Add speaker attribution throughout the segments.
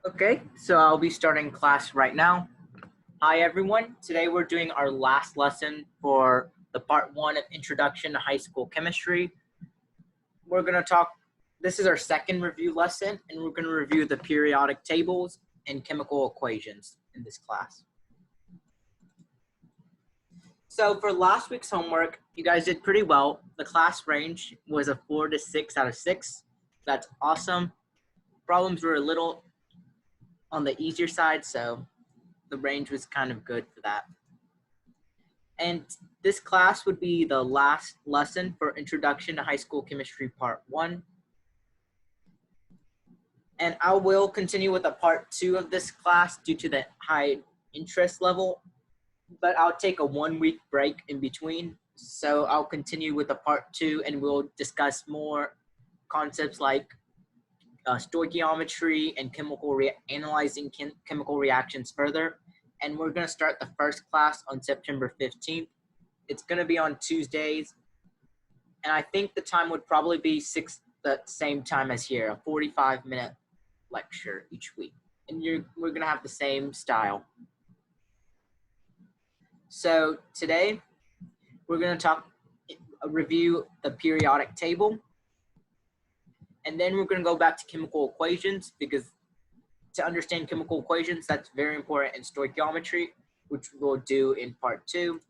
Speaker 1: Okay, so I'll be starting class right now. Hi everyone, today we're doing our last lesson for the part 1 of Introduction to High School Chemistry. We're going to talk, this is our second review lesson, and we're going to review the periodic tables and chemical equations in this class. So for last week's homework, you guys did pretty well. The class range was a 4 to 6 out of 6. That's awesome. Problems were a little on the easier side, so the range was kind of good for that. And this class would be the last lesson for Introduction to High School Chemistry Part 1. And I will continue with a Part 2 of this class due to the high interest level, but I'll take a 1-week break in between. So I'll continue with the Part 2 and we'll discuss more concepts like stoichiometry and analyzing chemical reactions further. And we're going to start the first class on September 15th. It's going to be on Tuesdays. And I think the time would probably be the same time as here, a 45-minute lecture each week. And we're going to have the same style. So today, we're going to review the periodic table. And then we're going to go back to chemical equations, because to understand chemical equations, that's very important in stoichiometry, which we'll do in Part 2.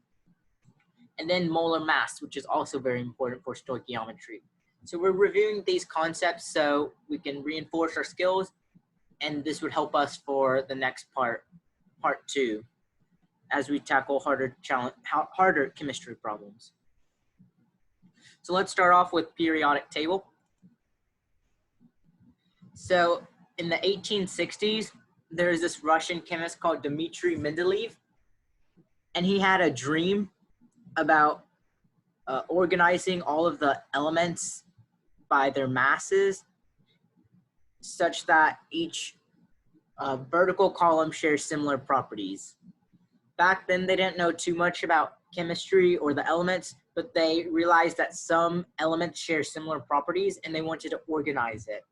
Speaker 1: And then molar mass, which is also very important for stoichiometry. So we're reviewing these concepts so we can reinforce our skills, and this would help us for the next Part 2, as we tackle harder chemistry problems. So let's start off with periodic table. So in the 1860s, there is this Russian chemist called Dmitry Mendeleev, and he had a dream about organizing all of the elements by their masses, such that each vertical column shares similar properties. Back then, they didn't know too much about chemistry or the elements, but they realized that some elements share similar properties, and they wanted to organize it.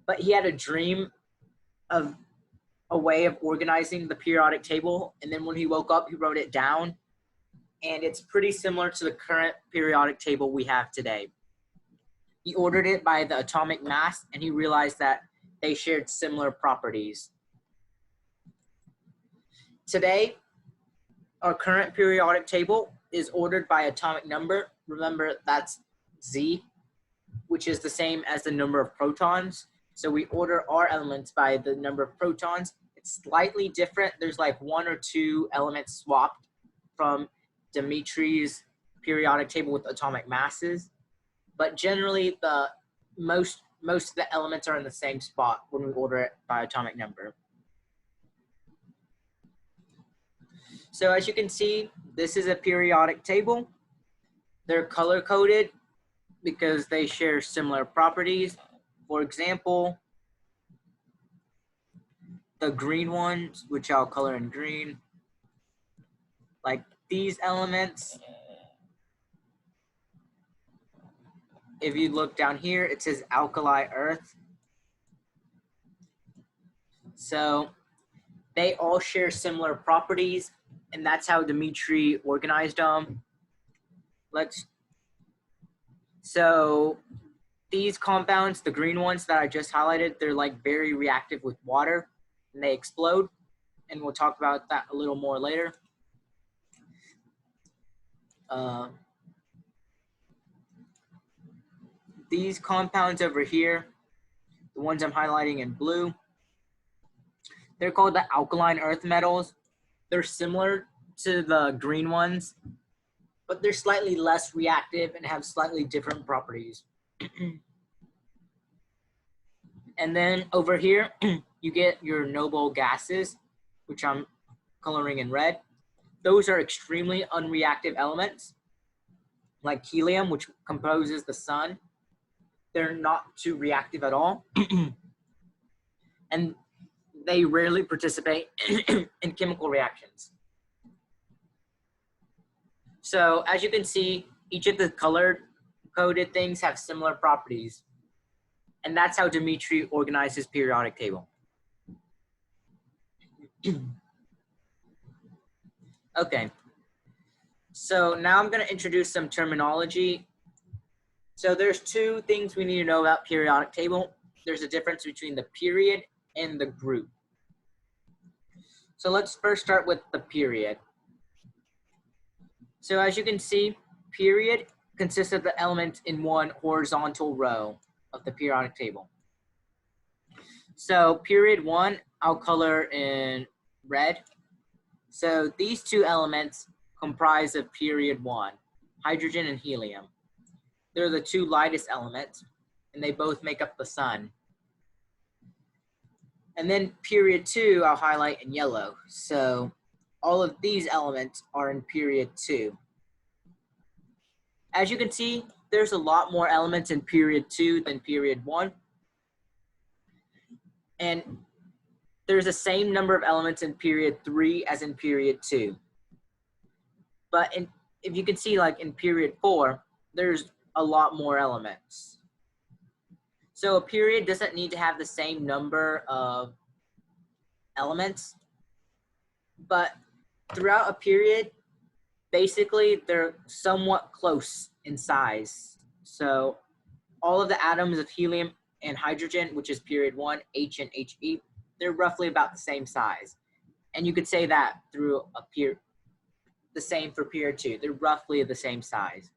Speaker 1: But he had a dream of a way of organizing the periodic table, and then when he woke up, he wrote it down, and it's pretty similar to the current periodic table we have today. He ordered it by the atomic mass, and he realized that they shared similar properties. Today, our current periodic table is ordered by atomic number. Remember, that's Z, which is the same as the number of protons. So we order our elements by the number of protons. It's slightly different. There's like 1 or 2 elements swapped from Dimitri's periodic table with atomic masses. But generally, most of the elements are in the same spot when we order it by atomic number. So as you can see, this is a periodic table. They're color-coded because they share similar properties. For example, the green ones, which I'll color in green, like these elements, if you look down here, it says alkali earth. So they all share similar properties, and that's how Dmitry organized them. So these compounds, the green ones that I just highlighted, they're like very reactive with water and they explode. And we'll talk about that a little more later. These compounds over here, the ones I'm highlighting in blue, they're called the alkaline earth metals. They're similar to the green ones, but they're slightly less reactive and have slightly different properties. And then over here, you get your noble gases, which I'm coloring in red. Those are extremely unreactive elements, like helium, which composes the sun. They're not too reactive at all. And they rarely participate in chemical reactions. So as you can see, each of the color-coded things have similar properties. And that's how Dmitry organized his periodic table. Okay, so now I'm going to introduce some terminology. So there's two things we need to know about periodic table. There's a difference between the period and the group. So let's first start with the period. So as you can see, period consists of the elements in one horizontal row of the periodic table. So period 1, I'll color in red. So these two elements comprise of period 1, hydrogen and helium. They're the two lightest elements, and they both make up the sun. And then period 2, I'll highlight in yellow. So all of these elements are in period 2. As you can see, there's a lot more elements in period 2 than period 1. And there's the same number of elements in period 3 as in period 2. But if you can see, like in period 4, there's a lot more elements. So a period doesn't need to have the same number of elements, but throughout a period, basically they're somewhat close in size. So all of the atoms of helium and hydrogen, which is period 1, H and He, they're roughly about the same size. And you could say that through a period, the same for period 2. They're roughly the same size.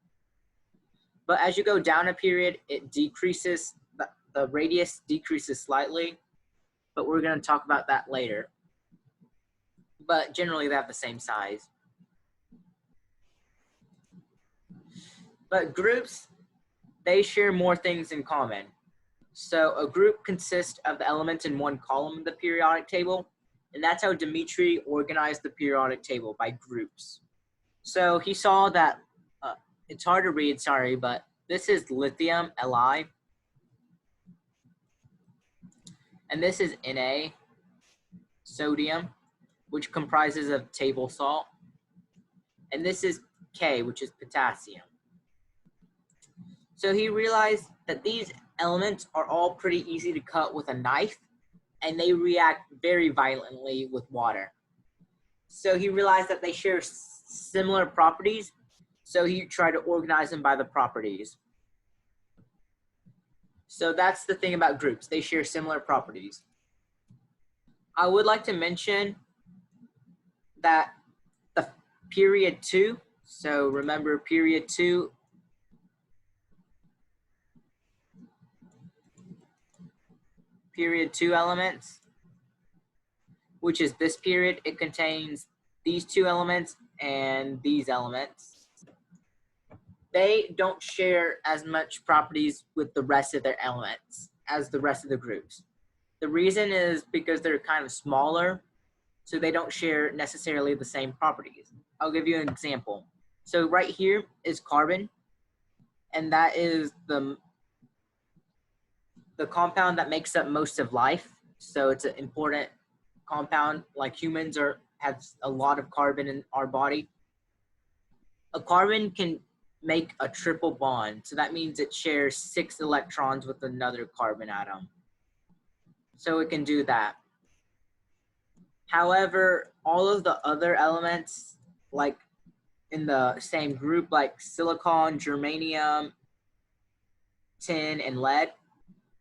Speaker 1: But as you go down a period, it decreases, the radius decreases slightly, but we're going to talk about that later. But generally they have the same size. But groups, they share more things in common. So a group consists of the elements in one column of the periodic table, and that's how Dmitri organized the periodic table, by groups. So he saw that, it's hard to read, sorry, but this is lithium, Li, and this is Na, sodium, which comprises of table salt, and this is K, which is potassium. So he realized that these elements are all pretty easy to cut with a knife, and they react very violently with water. So he realized that they share similar properties, so he tried to organize them by the properties. So that's the thing about groups. They share similar properties. I would like to mention that the period 2, so remember period 2, elements, which is this period, it contains these two elements and these elements. They don't share as much properties with the rest of their elements as the rest of the groups. The reason is because they're kind of smaller, so they don't share necessarily the same properties. I'll give you an example. So right here is carbon, and that is the compound that makes up most of life. So it's an important compound, like humans have a lot of carbon in our body. A carbon can make a triple bond. So that means it shares 6 electrons with another carbon atom. So it can do that. However, all of the other elements, like in the same group, like silicon, germanium, tin, and lead,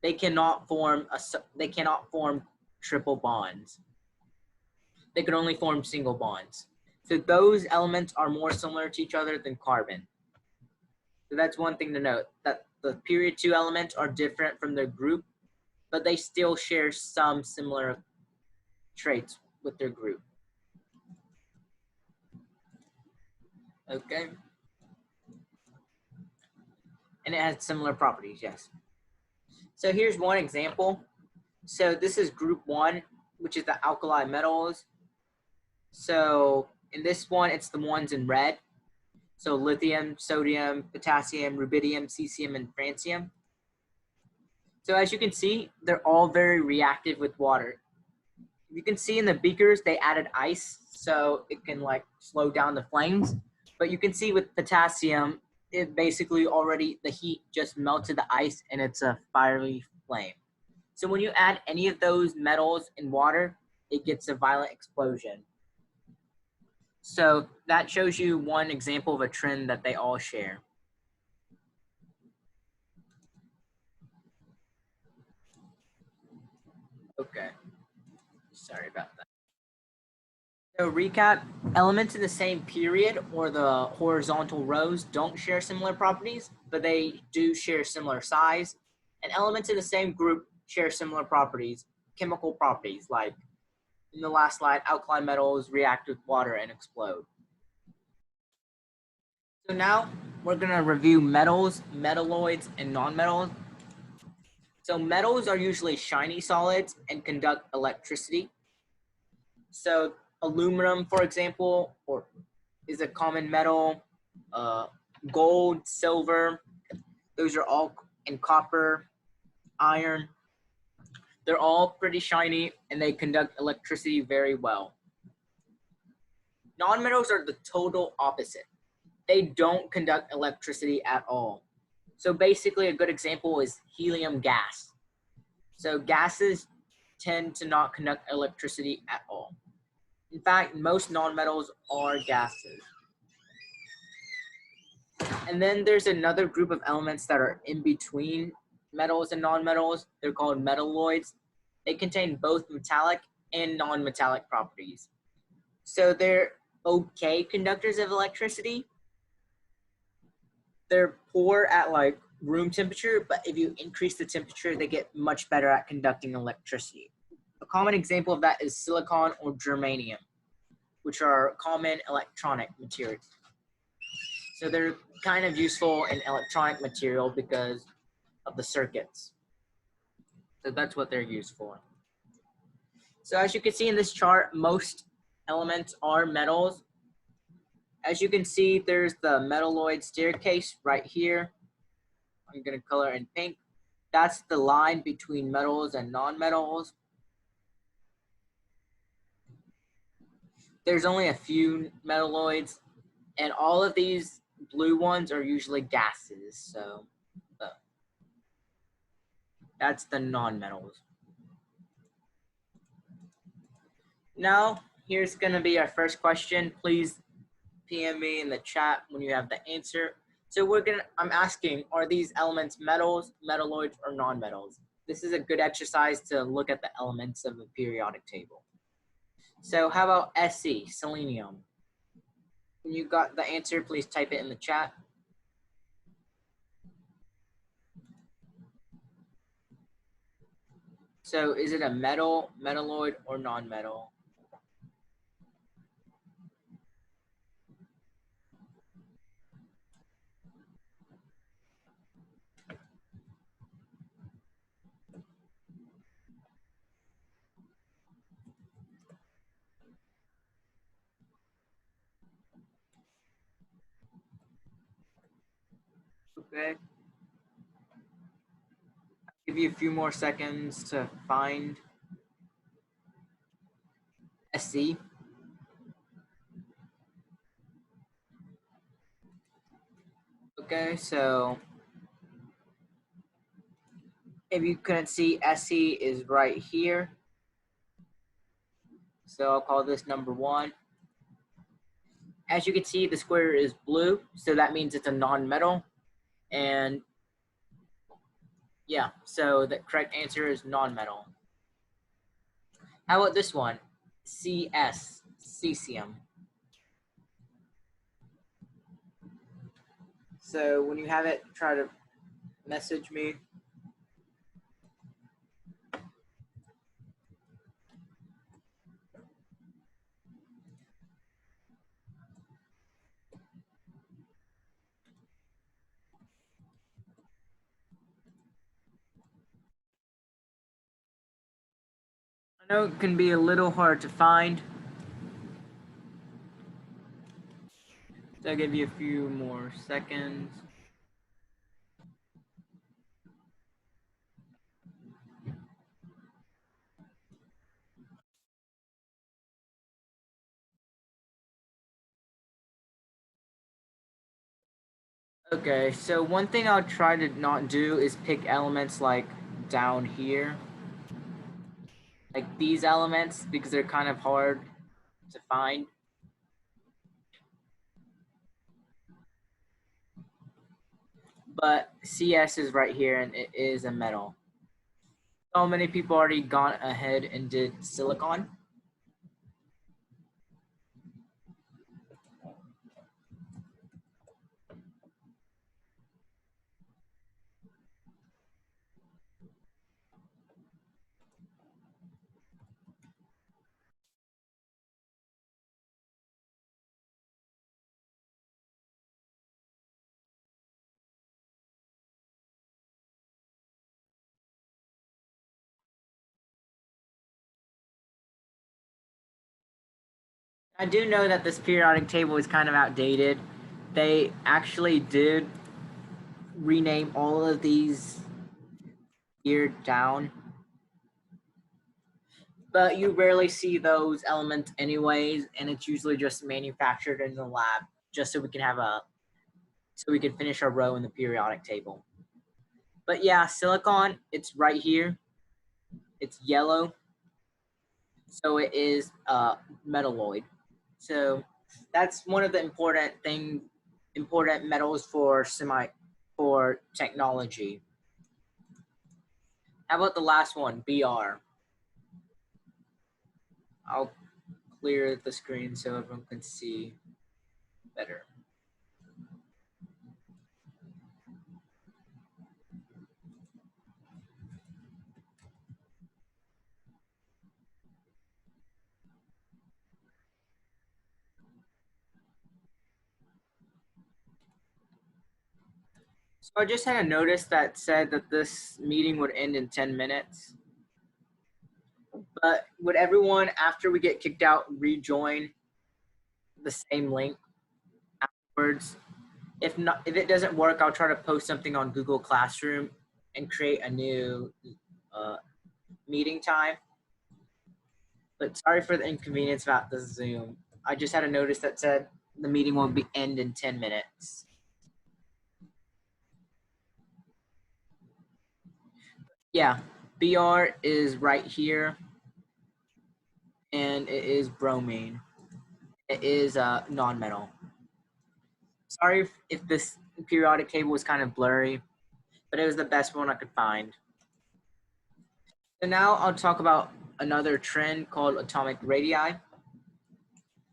Speaker 1: they cannot form triple bonds. They can only form single bonds. So those elements are more similar to each other than carbon. So that's one thing to note, that the period 2 elements are different from their group, but they still share some similar traits with their group. Okay. And it has similar properties, yes. So here's one example. So this is group 1, which is the alkali metals. So in this one, it's the ones in red. So lithium, sodium, potassium, rubidium, cesium, and francium. So as you can see, they're all very reactive with water. You can see in the beakers, they added ice, so it can like slow down the flames. But you can see with potassium, it basically already, the heat just melted the ice and it's a fiery flame. So when you add any of those metals in water, it gets a violent explosion. So that shows you one example of a trend that they all share. Okay, sorry about that. So recap, elements in the same period or the horizontal rows don't share similar properties, but they do share similar size. And elements in the same group share similar properties, chemical properties, like in the last slide, alkaline metals react with water and explode. So now we're gonna review metals, metalloids, and nonmetals. So metals are usually shiny solids and conduct electricity. So aluminum, for example, is a common metal. Gold, silver, those are all, and copper, iron. They're all pretty shiny and they conduct electricity very well. Nonmetals are the total opposite. They don't conduct electricity at all. So basically a good example is helium gas. So gases tend to not conduct electricity at all. In fact, most nonmetals are gases. And then there's another group of elements that are in between metals and nonmetals. They're called metalloids. They contain both metallic and non-metallic properties. So they're okay conductors of electricity. They're poor at like room temperature, but if you increase the temperature, they get much better at conducting electricity. A common example of that is silicon or germanium, which are common electronic materials. So they're kind of useful in electronic material because of the circuits. So that's what they're used for. So as you can see in this chart, most elements are metals. As you can see, there's the metalloid staircase right here. I'm gonna color in pink. That's the line between metals and non-metals. There's only a few metalloids, and all of these blue ones are usually gases. So that's the non-metals. Now, here's gonna be our first question. Please PM me in the chat when you have the answer. So I'm asking, are these elements metals, metalloids, or non-metals? This is a good exercise to look at the elements of a periodic table. So how about Se, selenium? When you got the answer, please type it in the chat. So is it a metal, metalloid, or non-metal? Okay. I'll give you a few more seconds to find Se. Okay, so if you couldn't see, Se is right here. So I'll call this number 1. As you can see, the square is blue, so that means it's a non-metal. And yeah, so the correct answer is non-metal. How about this one? Cs, cesium. So when you have it, try to message me. I know it can be a little hard to find. So I'll give you a few more seconds. Okay, so one thing I'll try to not do is pick elements like down here. like these elements, because they're kind of hard to find. But CS is right here, and it is a metal. So many people already gone ahead and did silicon. I do know that this periodic table is kind of outdated. They actually did rename all of these here down, but you rarely see those elements anyways, and it's usually just manufactured in the lab just so we can have so we can finish our row in the periodic table. But yeah, silicon, it's right here. It's yellow, so it is metalloid. So that's one of the important metals for technology. How about the last one, Br? I'll clear the screen so everyone can see better. So I just had a notice that said that this meeting would end in 10 minutes. But would everyone, after we get kicked out, rejoin the same link afterwards? If not, if it doesn't work, I'll try to post something on Google Classroom and create a new meeting time. But sorry for the inconvenience about the Zoom. I just had a notice that said the meeting will end in 10 minutes. Yeah, Br is right here, and it is bromine. It is a non-metal. Sorry if this periodic table was kind of blurry, but it was the best one I could find. So now I'll talk about another trend called atomic radii.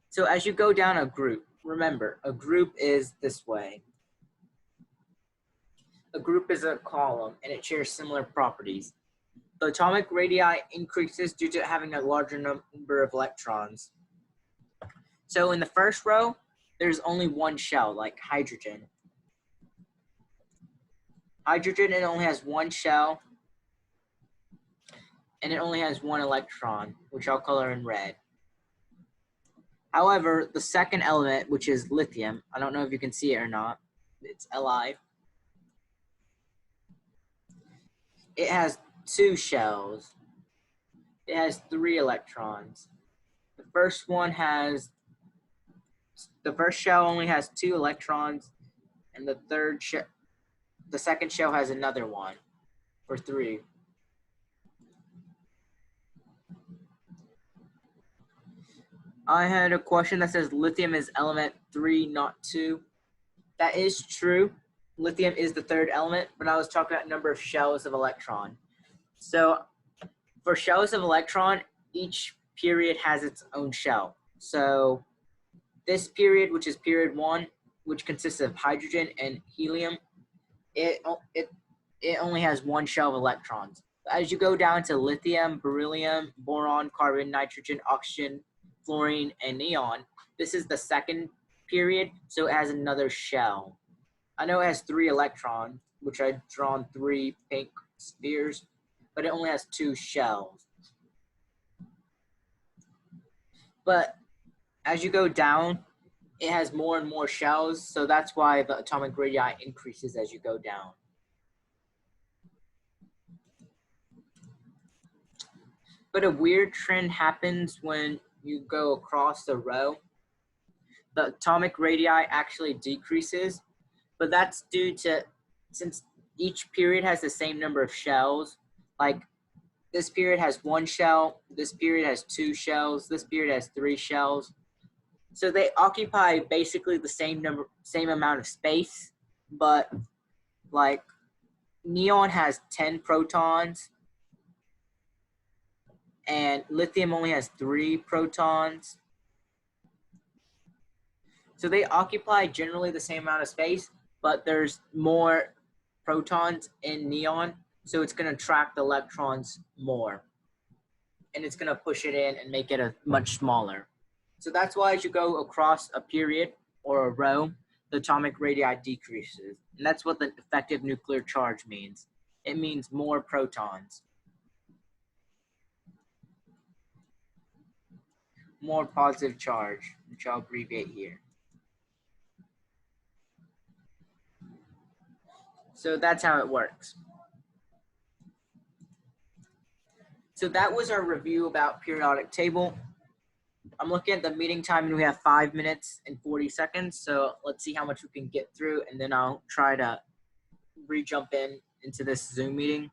Speaker 1: So as you go down a group, remember, a group is this way. A group is a column, and it shares similar properties. The atomic radii increases due to having a larger number of electrons. So in the first row, there's only one shell, like hydrogen. Hydrogen, it only has one shell, and it only has one electron, which I'll color in red. However, the second element, which is lithium, I don't know if you can see it or not, it's Li. It has two shells. It has 3 electrons. The first shell only has 2 electrons, and the second shell has another one, or 3. I had a question that says lithium is element 3, not 2. That is true. Lithium is the third element, but I was talking about number of shells of electron. So for shells of electron, each period has its own shell. So this period, which is period 1, which consists of hydrogen and helium, it only has one shell of electrons. As you go down to lithium, beryllium, boron, carbon, nitrogen, oxygen, fluorine, and neon, this is the second period, so it has another shell. I know it has 3 electrons, which I've drawn 3 pink spheres, but it only has 2 shells. But as you go down, it has more and more shells, so that's why the atomic radii increases as you go down. But a weird trend happens when you go across the row. The atomic radii actually decreases, but that's due to, since each period has the same number of shells, like This period has 1 shell. This period has 2 shells. This period has 3 shells. So they occupy basically the same amount of space, but like neon has 10 protons and lithium only has 3 protons. So they occupy generally the same amount of space, but there's more protons in neon, so it's going to attract the electrons more. And it's going to push it in and make it much smaller. So that's why as you go across a period or a row, the atomic radii decreases. And that's what the effective nuclear charge means. It means more protons. More positive charge, which I'll abbreviate here. So that's how it works. So that was our review about periodic table. I'm looking at the meeting time and we have 5 minutes and 40 seconds. So let's see how much we can get through and then I'll try to re-jump into this Zoom meeting.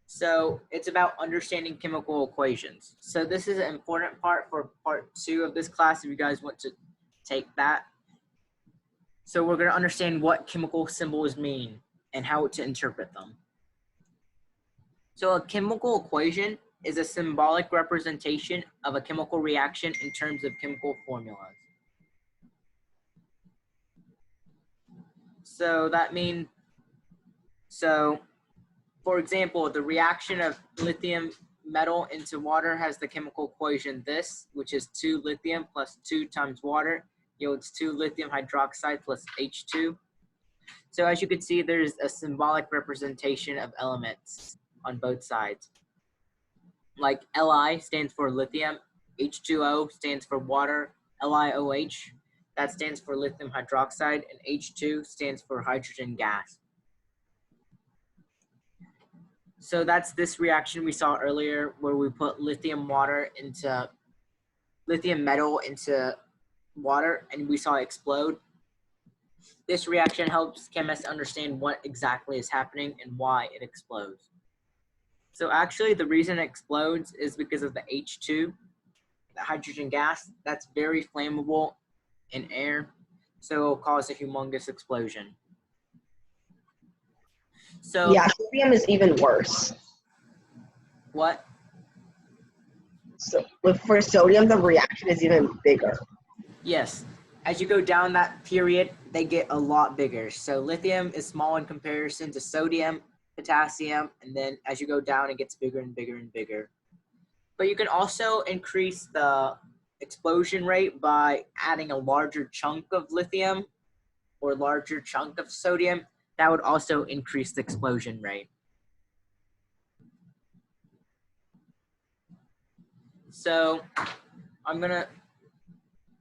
Speaker 1: So it's about understanding chemical equations. So this is an important part for part 2 of this class if you guys want to take that. So we're going to understand what chemical symbols mean and how to interpret them. So a chemical equation is a symbolic representation of a chemical reaction in terms of chemical formulas. So that means, for example, the reaction of lithium metal into water has the chemical equation this, which is 2 lithium plus 2 times water yields 2 lithium hydroxide plus H2. So as you can see, there's a symbolic representation of elements on both sides. Like Li stands for lithium, H2O stands for water, LiOH, that stands for lithium hydroxide, and H2 stands for hydrogen gas. So that's this reaction we saw earlier where we put lithium metal into water and we saw it explode. This reaction helps chemists understand what exactly is happening and why it explodes. So actually the reason it explodes is because of the H2, the hydrogen gas, that's very flammable in air, so it'll cause a humongous explosion. So
Speaker 2: yeah, sodium is even worse.
Speaker 1: What?
Speaker 2: So for sodium, the reaction is even bigger.
Speaker 1: Yes. As you go down that period, they get a lot bigger. So lithium is small in comparison to sodium, potassium, and then as you go down, it gets bigger and bigger and bigger. But you can also increase the explosion rate by adding a larger chunk of lithium or larger chunk of sodium. That would also increase the explosion rate. So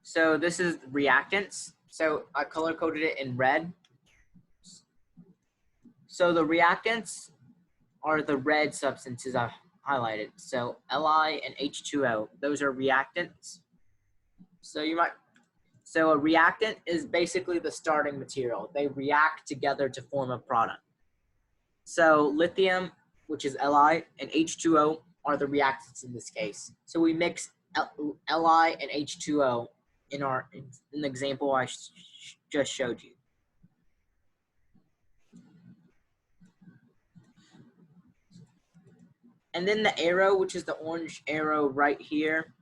Speaker 1: so this is reactants. So I color coded it in red. So the reactants are the red substances I've highlighted. So Li and H2O, those are reactants. So a reactant is basically the starting material. They react together to form a product. So lithium, which is Li, and H2O are the reactants in this case. So we mix Li and H2O in the example I just showed you. And then the arrow, which is the orange arrow right here,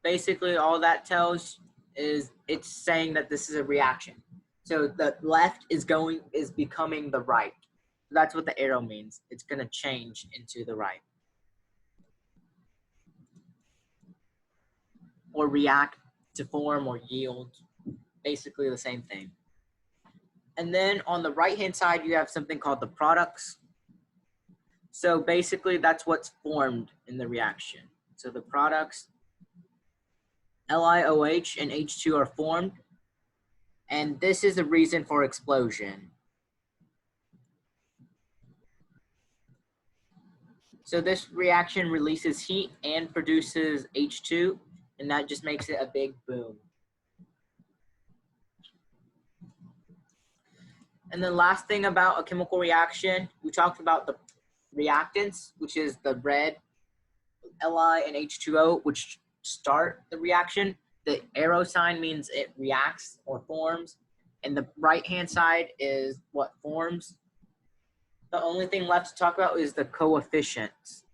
Speaker 1: basically all that tells is it's saying that this is a reaction. So the left is becoming the right. That's what the arrow means. It's going to change into the right. Or react to form or yield, basically the same thing. And then on the right-hand side, you have something called the products. So basically that's what's formed in the reaction. So the products, LiOH and H2 are formed. And this is the reason for explosion. So this reaction releases heat and produces H2, and that just makes it a big boom. And then last thing about a chemical reaction, we talked about the reactants, which is the red Li and H2O, which start the reaction. The arrow sign means it reacts or forms, and the right-hand side is what forms. The only thing left to talk about is the coefficients.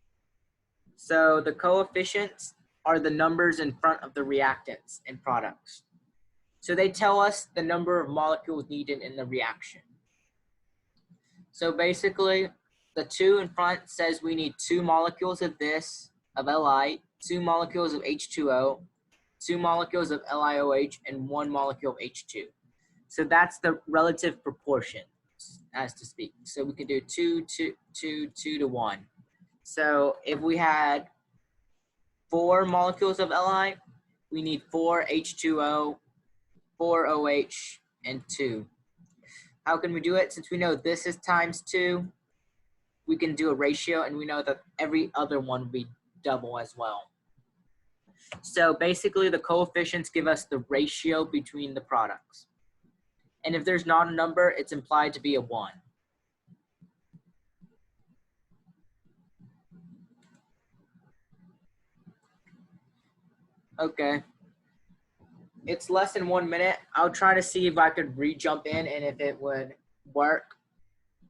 Speaker 1: So the coefficients are the numbers in front of the reactants and products. So they tell us the number of molecules needed in the reaction. So basically, the 2 in front says we need 2 molecules of this, of Li, 2 molecules of H2O, 2 molecules of LiOH, and 1 molecule of H2. So that's the relative proportion, as to speak. So we could do 2 to 1. So if we had 4 molecules of Li, we need 4 H2O, 4 OH, and 2. How can we do it? Since we know this is times 2, we can do a ratio, and we know that every other one will be double as well. So basically, the coefficients give us the ratio between the products. And if there's not a number, it's implied to be a 1. Okay. It's less than 1 minute. I'll try to see if I could re-jump in and if it would work.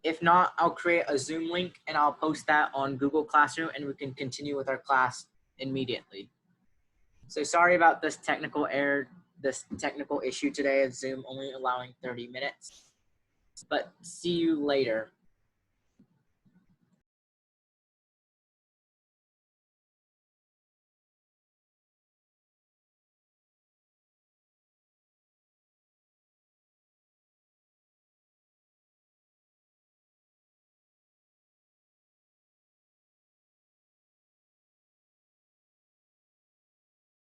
Speaker 1: If not, I'll create a Zoom link and I'll post that on Google Classroom and we can continue with our class immediately. So sorry about this technical error, this technical issue today of Zoom only allowing 30 minutes, but see you later.